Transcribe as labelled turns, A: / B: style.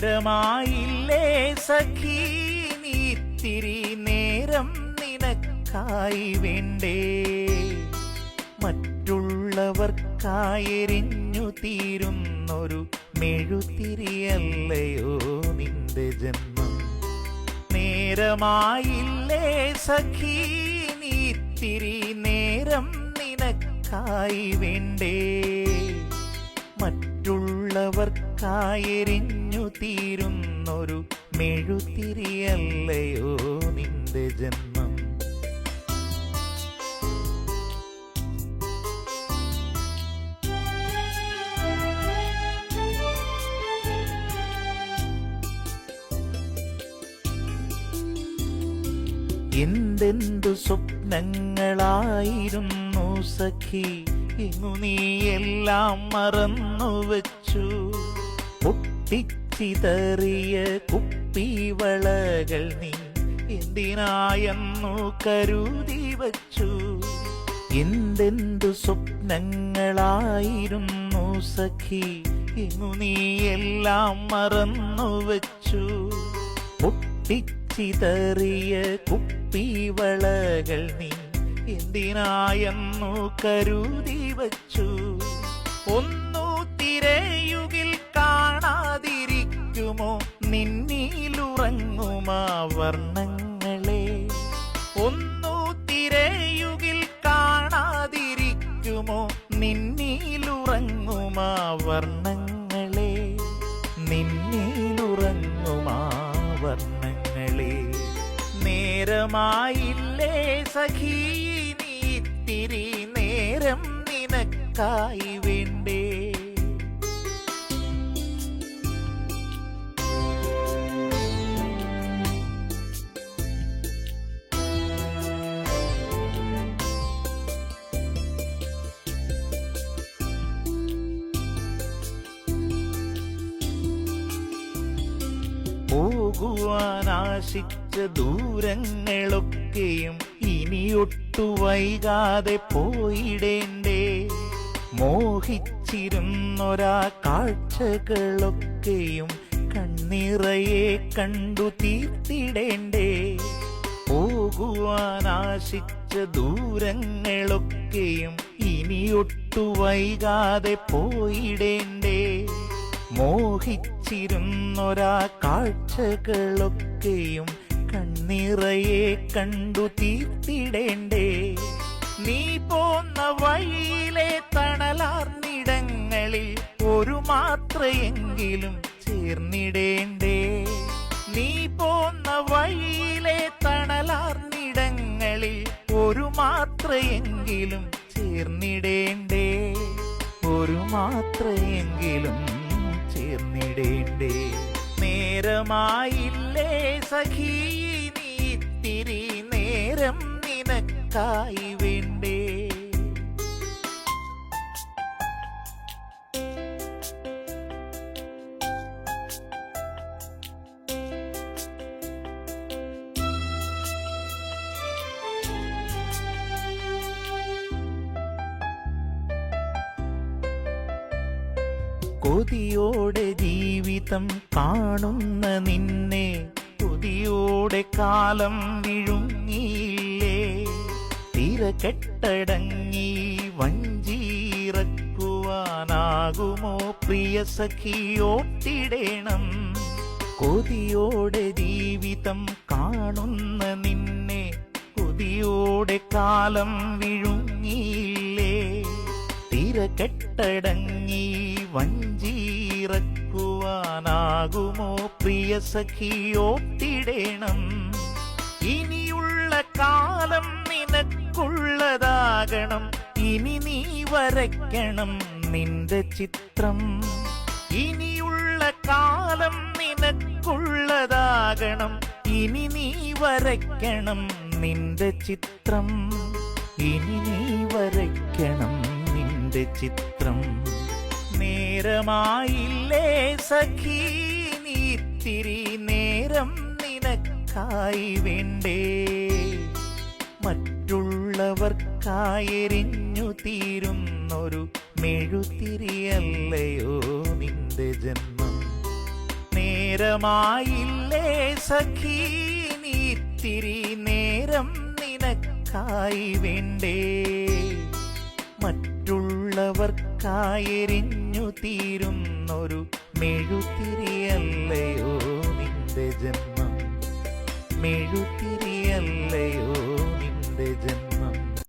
A: നേരമായില്ലേ സഖി നീത്തിരി നേരം നിനക്കായി വേണ്ടേ മറ്റുള്ളവർക്കായെരിഞ്ഞു തീരുന്നൊരു മെഴുതിരിയല്ലയോ നിന്റെ ജന്മം നേരമായില്ലേ സഖി നീത്തിരി നേരം നിനക്കായി വേണ്ടേ മറ്റുള്ളവർക്കായെരിഞ്ഞു തീരുന്നൊരു മെഴുതിരിയല്ലയോ നിന്റെ ജന്മം എന്തെന്തു സ്വപ്നങ്ങളായിരുന്നു സഖി ഇങ്ങു നീയെല്ലാം മറന്നുവച്ചു പൊട്ടിച്ചിതറിയ കുപ്പിവളകൾ നീ എന്തിനായെന്നു കരുതി വച്ചു എന്തെന്തു സ്വപ്നങ്ങളായിരുന്നു സഖി ഇങ്ങു നീയെല്ലാം മറന്നുവച്ചു പൊട്ടിച്ചിതറിയ കുപ്പിവളകൾ നീ എന്തിനായെന്നു കരുതി വച്ചു ഒന്നു തിരയുകിൽ കാണാതിരിക്കുമോ നിന്നിലുറങ്ങുമാ വർണ്ണങ്ങളെ ഒന്നു തിരയുകിൽ കാണാതിരിക്കുമോ നിന്നിലുറങ്ങുമാ വർണ്ണങ്ങളെ നിന്നിലുറങ്ങുമാ വർണ്ണങ്ങളെ നേരമായില്ലേ സഖി നീത്തിരി നേരം നിനക്കായി വേണ്ടേ പോകുവാനാശിച്ച ദൂരങ്ങളൊക്കെയും ഇനിയൊട്ടു വൈകാതെ പോയിടേണ്ടേ മോഹിച്ചിരുന്നൊരാ കാഴ്ചകളൊക്കെയും കണ്ണിറയെ കണ്ടു തീർത്തിടേണ്ടേ പോകുവാനാശിച്ച ദൂരങ്ങളൊക്കെയും ഇനിയൊട്ടു വൈകാതെ പോയിടേണ്ടേ മോഹിച്ചിരുന്നൊരാ കാഴ്ചകളൊക്കെയും കണ്ണിറയെ കണ്ടു തീർത്തിടേണ്ടേ നീ പോന്ന വഴിയിലെ തണലാർന്നിടങ്ങളിൽ ഒരു മാത്രയെങ്കിലും ചേർന്നിടേണ്ടേ നീ പോന്ന വഴിയിലെ തണലാർന്നിടങ്ങളിൽ ഒരു മാത്രയെങ്കിലും ചേർന്നിടേണ്ടേ ഒരു മാത്രയെങ്കിലും ചേർന്നിടേണ്ടേ നേരമായില്ലേ സഖി നീത്തിരി നേരം നിനക്കായി വേണ്ടേ കൊതിയോടെ ജീവിതം കാണുന്ന നിന്നെ കൊതിയോടെ കാലം വിഴുങ്ങിയില്ലേ തിരകെട്ടടങ്ങി വഞ്ചിറക്കുവാനാകുമോ പ്രിയ സഖിയോട്ടിടേണം കൊതിയോടെ ജീവിതം കാണുന്ന നിന്നെ കൊതിയോടെ കാലം വിഴുങ്ങിയില്ലേ തിരകെട്ടടങ്ങി വഞ്ചിറക്കുവാനാകുമോ പ്രിയ സഖിയോട്ടിടേണം ഇനിയുള്ള കാലം നിനക്കുള്ളതാകണം ഇനി നീ വരയ്ക്കണം നിന്റെ ചിത്രം ഇനിയുള്ള കാലം നിനക്കുള്ളതാകണം ഇനി നീ വരയ്ക്കണം നിന്റെ ചിത്രം ഇനി നീ വരയ്ക്കണം നിന്റെ ചിത്രം നേരമായില്ലേ സഖി നീത്തിരി നേരം നിനക്കായി വേണ്ടേ മറ്റുള്ളവർക്കായെരിഞ്ഞു തീരുന്നൊരു മെഴുതിരിയല്ലയോ നിന്റെ ജന്മം നേരമായില്ലേ സഖീ നീത്തിരി നേരം നിനക്കായി വേണ്ടേ മറ്റുള്ളവർക്കായെരിഞ്ഞു തീരുന്നൊരു മെഴുതിരിയല്ലയോ നിന്റെ ജന്മം മെഴുതിരിയല്ലയോ നിന്റെ ജന്മം